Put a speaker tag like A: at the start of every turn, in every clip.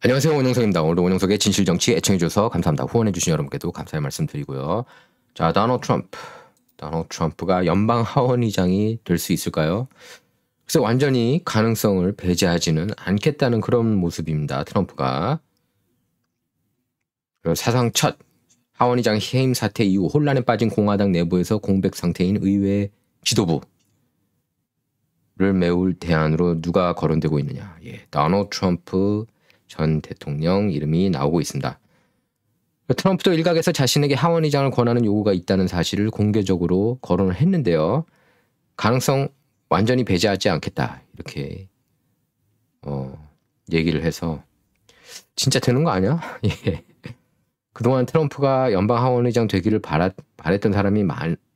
A: 안녕하세요, 원영석입니다. 오늘도 원영석의 진실정치 애청해주셔서 감사합니다. 후원해주신 여러분께도 감사의 말씀 드리고요. 자, 도널드 트럼프가 연방 하원의장이 될 수 있을까요? 그래서 완전히 가능성을 배제하지는 않겠다는 그런 모습입니다. 트럼프가. 사상 첫 하원의장 해임 사태 이후 혼란에 빠진 공화당 내부에서 공백 상태인 의회 지도부를 메울 대안으로 누가 거론되고 있느냐. 도널드 트럼프 전 대통령 이름이 나오고 있습니다. 트럼프도 일각에서 자신에게 하원의장을 권하는 요구가 있다는 사실을 공개적으로 거론을 했는데요. 가능성 완전히 배제하지 않겠다 이렇게 얘기를 해서 진짜 되는 거 아니야? 예. 그동안 트럼프가 연방 하원의장 되기를 바랬던 사람이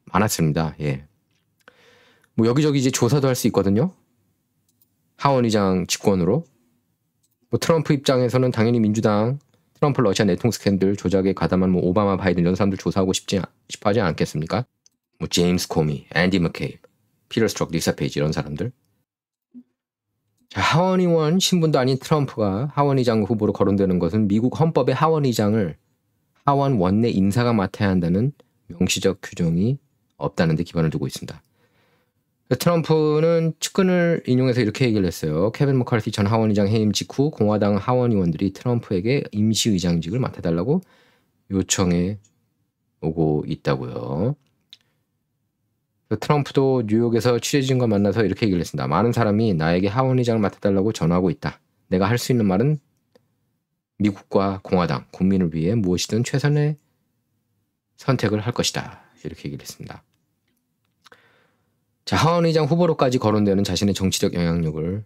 A: 많았습니다. 예. 뭐 여기저기 이제 조사도 할 수 있거든요. 하원의장 직권으로. 뭐 트럼프 입장에서는 당연히 민주당 트럼프 러시아 내통 스캔들 조작에 가담한 뭐 오바마 바이든 이런 사람들 조사하고 싶어 하지 않겠습니까? 뭐 제임스 코미, 앤디 머케이, 피터 스트록, 리사 페이지 이런 사람들. 자, 하원의원 신분도 아닌 트럼프가 하원의장 후보로 거론되는 것은 미국 헌법의 하원의장을 하원 원내 인사가 맡아야 한다는 명시적 규정이 없다는 데 기반을 두고 있습니다. 트럼프는 측근을 인용해서 이렇게 얘기를 했어요. 케빈 머카르티 전 하원의장 해임 직후 공화당 하원의원들이 트럼프에게 임시의장직을 맡아달라고 요청해 오고 있다고요. 트럼프도 뉴욕에서 취재진과 만나서 이렇게 얘기를 했습니다. 많은 사람이 나에게 하원의장을 맡아달라고 전화하고 있다. 내가 할 수 있는 말은 미국과 공화당, 국민을 위해 무엇이든 최선의 선택을 할 것이다. 이렇게 얘기를 했습니다. 자, 하원의장 후보로까지 거론되는 자신의 정치적 영향력을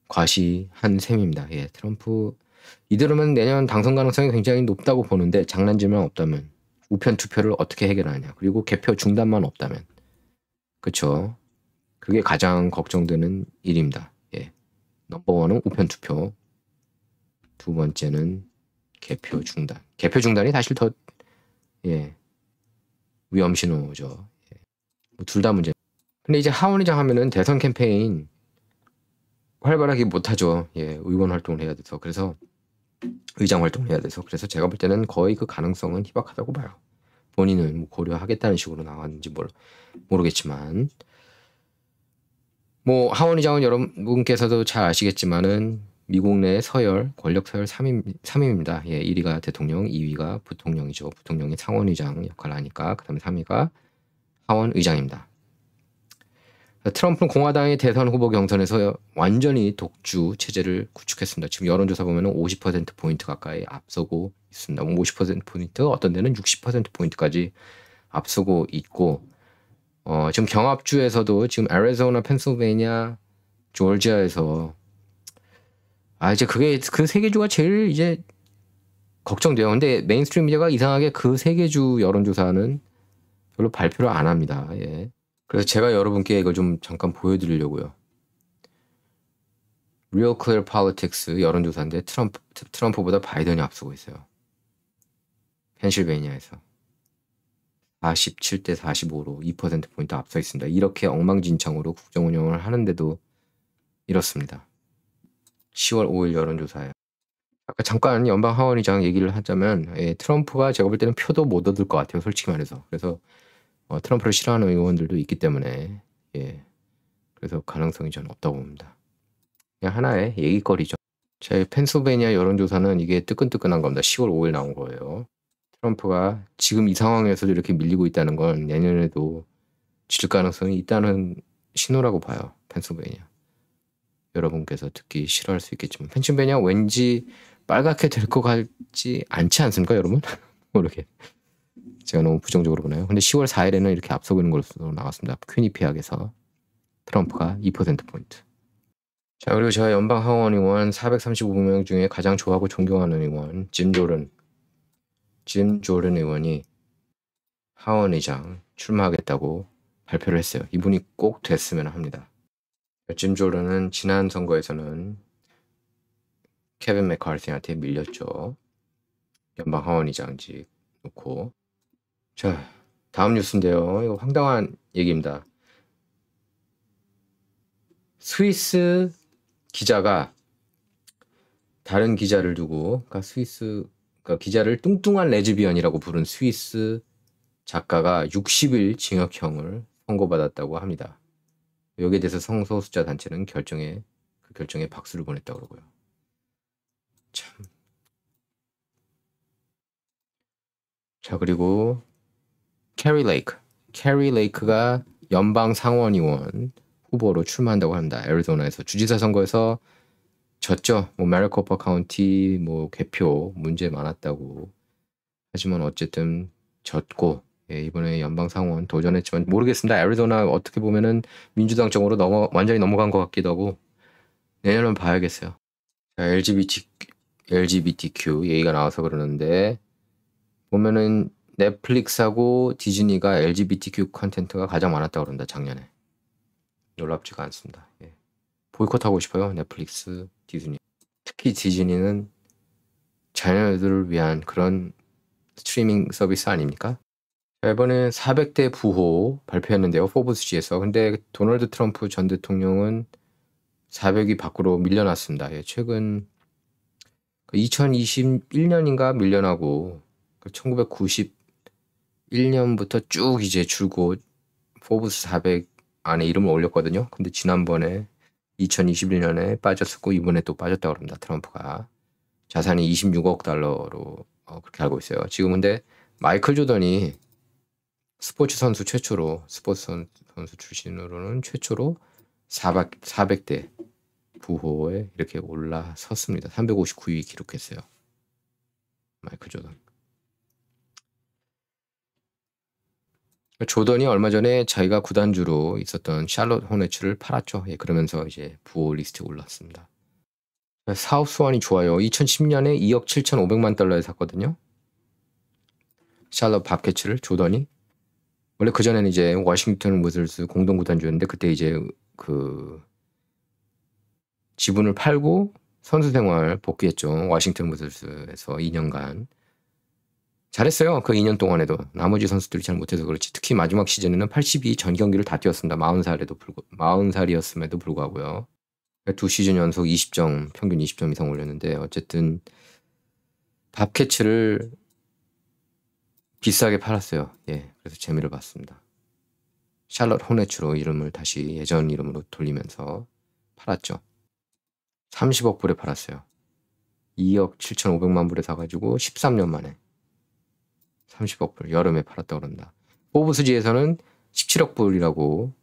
A: 과시한 셈입니다. 예, 트럼프 이대로면 내년 당선 가능성이 굉장히 높다고 보는데 장난질만 없다면 우편 투표를 어떻게 해결하냐. 그리고 개표 중단만 없다면. 그렇죠. 그게 가장 걱정되는 일입니다. 예. 넘버원은 우편 투표. 두 번째는 개표 중단. 개표 중단이 사실 더 위험 신호죠. 둘 다 문제. 근데 이제 하원의장 하면은 대선 캠페인 활발하게 못하죠. 예, 의원 활동을 해야 돼서. 그래서 의장 활동을 해야 돼서. 그래서 제가 볼 때는 거의 그 가능성은 희박하다고 봐요. 본인은 뭐 고려하겠다는 식으로 나왔는지 모르겠지만. 뭐 하원의장은 여러분께서도 잘 아시겠지만은 미국 내 서열, 권력 서열 3위입니다. 예, 1위가 대통령, 2위가 부통령이죠. 부통령이 상원의장 역할을 하니까. 그 다음에 3위가 하원의장입니다. 트럼프는 공화당의 대선 후보 경선에서 완전히 독주 체제를 구축했습니다. 지금 여론조사 보면 50%포인트 가까이 앞서고 있습니다. 50%포인트, 어떤 데는 60%포인트까지 앞서고 있고, 지금 경합주에서도 지금 애리조나, 펜실베이니아, 조지아에서 이제 그게 그 세 개 주가 제일 이제 걱정돼요. 근데 메인스트림 미디어가 이상하게 그 세 개 주 여론조사는 별로 발표를 안 합니다. 예. 그래서 제가 여러분께 이걸 좀 잠깐 보여드리려고요. Real Clear Politics 여론조사인데 트럼프보다 바이든이 앞서고 있어요. 펜실베이니아에서 47대 45로 2%포인트 앞서 있습니다. 이렇게 엉망진창으로 국정 운영을 하는데도 이렇습니다. 10월 5일 여론조사예요. 아까 잠깐 연방 하원의장 얘기를 하자면 트럼프가 제가 볼 때는 표도 못 얻을 것 같아요. 솔직히 말해서. 그래서 트럼프를 싫어하는 의원들도 있기 때문에 그래서 가능성이 저는 없다고 봅니다. 그냥 하나의 얘기거리죠. 제 펜실베이니아 여론조사는 이게 뜨끈뜨끈한 겁니다. 10월 5일 나온 거예요. 트럼프가 지금 이 상황에서도 이렇게 밀리고 있다는 건 내년에도 질 가능성이 있다는 신호라고 봐요. 펜실베이니아. 여러분께서 듣기 싫어할 수 있겠지만 펜실베이니아 왠지 빨갛게 될 것 같지 않지 않습니까, 여러분? 모르게. 제가 너무 부정적으로 보나요? 근데 10월 4일에는 이렇게 앞서고 있는 것으로 나왔습니다. 퀴니피악에서 트럼프가 2%포인트. 자, 그리고 제가 연방 하원 의원 435명 중에 가장 좋아하고 존경하는 의원 짐 조던 의원이 하원의장 출마하겠다고 발표를 했어요. 이분이 꼭 됐으면 합니다. 짐 조던은 지난 선거에서는 케빈 맥카티한테 밀렸죠. 연방 하원의장직 놓고. 자, 다음 뉴스인데요. 이거 황당한 얘기입니다. 스위스 기자가 다른 기자를 두고, 그러니까 기자를 뚱뚱한 레즈비언이라고 부른 스위스 작가가 60일 징역형을 선고받았다고 합니다. 여기에 대해서 성소수자 단체는 그 결정에 박수를 보냈다고 그러고요. 참. 자, 그리고 캐리 레이크가 연방 상원의원 후보로 출마한다고 합니다. 애리조나에서 주지사 선거에서 졌죠. 뭐 마리코파 카운티 뭐 개표 문제 많았다고. 하지만 어쨌든 졌고, 예, 이번에 연방 상원 도전했지만 모르겠습니다. 애리조나 어떻게 보면은 민주당 쪽으로 완전히 넘어간 것 같기도 하고 내년은 봐야겠어요. 자, LGBTQ 얘기가 나와서 그러는데 보면은 넷플릭스하고 디즈니가 LGBTQ 컨텐츠가 가장 많았다고 그런다. 작년에. 놀랍지가 않습니다. 예. 보이콧하고 싶어요. 넷플릭스, 디즈니. 특히 디즈니는 자녀들을 위한 그런 스트리밍 서비스 아닙니까? 자, 이번에 400대 부호 발표했는데요. 포브스지에서. 근데 도널드 트럼프 전 대통령은 400위 밖으로 밀려났습니다. 예, 최근 2021년인가 밀려나고 1991년부터 쭉 이제 줄곧 포브스 400 안에 이름을 올렸거든요. 근데 지난번에 2021년에 빠졌었고 이번에 또 빠졌다고 합니다. 트럼프가. 자산이 26억 달러로 그렇게 알고 있어요. 지금 근데 마이클 조던이 스포츠 선수 출신으로는 최초로 400대 부호에 이렇게 올라섰습니다. 359위 기록했어요. 마이클 조던. 조던이 얼마 전에 자기가 구단주로 있었던 샬롯 호네츠를 팔았죠. 예, 그러면서 이제 부호 리스트에 올랐습니다. 사업 수완이 좋아요. 2010년에 2억 7,500만 달러에 샀거든요. 샬롯 밥캐치를 조던이. 원래 그전에는 이제 워싱턴 위저즈 공동 구단주였는데 그때 이제 그 지분을 팔고 선수 생활 복귀했죠. 워싱턴 위저즈에서 2년간. 잘했어요. 그 2년 동안에도. 나머지 선수들이 잘 못해서 그렇지. 특히 마지막 시즌에는 82 전 경기를 다 뛰었습니다. 40살이었음에도 불구하고요. 두 시즌 연속 20점, 평균 20점 이상 올렸는데 어쨌든 밥캐치를 비싸게 팔았어요. 예, 그래서 재미를 봤습니다. 샬럿 호네츠로 이름을 다시 예전 이름으로 돌리면서 팔았죠. 30억 불에 팔았어요. 2억 7,500만 불에 사가지고 13년 만에 30억 불 여름에 팔았다고 그런다. 포브스지에서는 17억 불이라고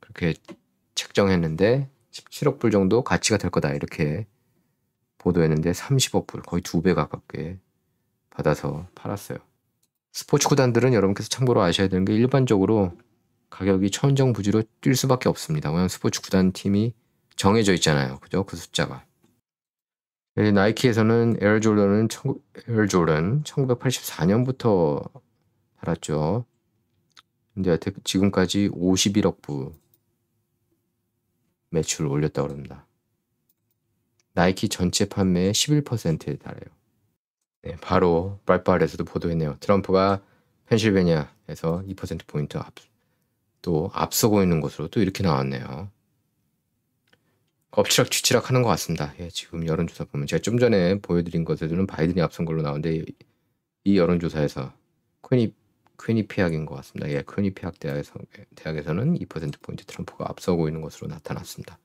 A: 그렇게 책정했는데 17억 불 정도 가치가 될 거다 이렇게 보도했는데 30억 불 거의 2배 가깝게 받아서 팔았어요. 스포츠 구단들은 여러분께서 참고로 아셔야 되는 게 일반적으로 가격이 천정부지로 뛸 수밖에 없습니다. 왜냐하면 스포츠 구단 팀이 정해져 있잖아요. 그죠? 그 숫자가. 나이키에서는 에어 조던 1984년부터 팔았죠. 근데 지금까지 51억 부 매출을 올렸다고 합니다. 나이키 전체 판매의 11%에 달해요. 네, 바로 브라이트바리에서도 보도했네요. 트럼프가 펜실베니아에서 2%포인트 또 앞서고 있는 것으로 또 이렇게 나왔네요. 엎치락뒤치락 하는 것 같습니다. 예, 지금 여론조사 보면 제가 좀 전에 보여드린 것에서는 바이든이 앞선 걸로 나오는데 이 여론조사에서 퀴니피악인 것 같습니다. 예, 퀴니피악 대학에서는 2%포인트 트럼프가 앞서고 있는 것으로 나타났습니다.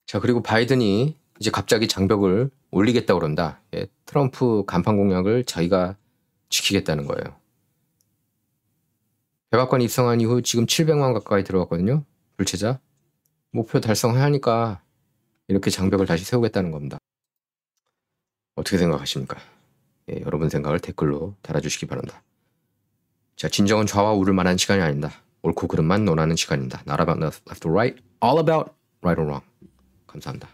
A: 자, 그리고 바이든이 이제 갑자기 장벽을 올리겠다고 그런다. 예, 트럼프 간판 공약을 자기가 지키겠다는 거예요. 백악관 입성한 이후 지금 700만 가까이 들어갔거든요. 불체자. 목표 달성하니까 이렇게 장벽을 다시 세우겠다는 겁니다. 어떻게 생각하십니까? 예, 여러분 생각을 댓글로 달아주시기 바랍니다. 자, 진정은 좌와 우를 말하는 시간이 아닙니다. 옳고 그름만 논하는 시간입니다. Not about left or right, all about right or wrong. 감사합니다.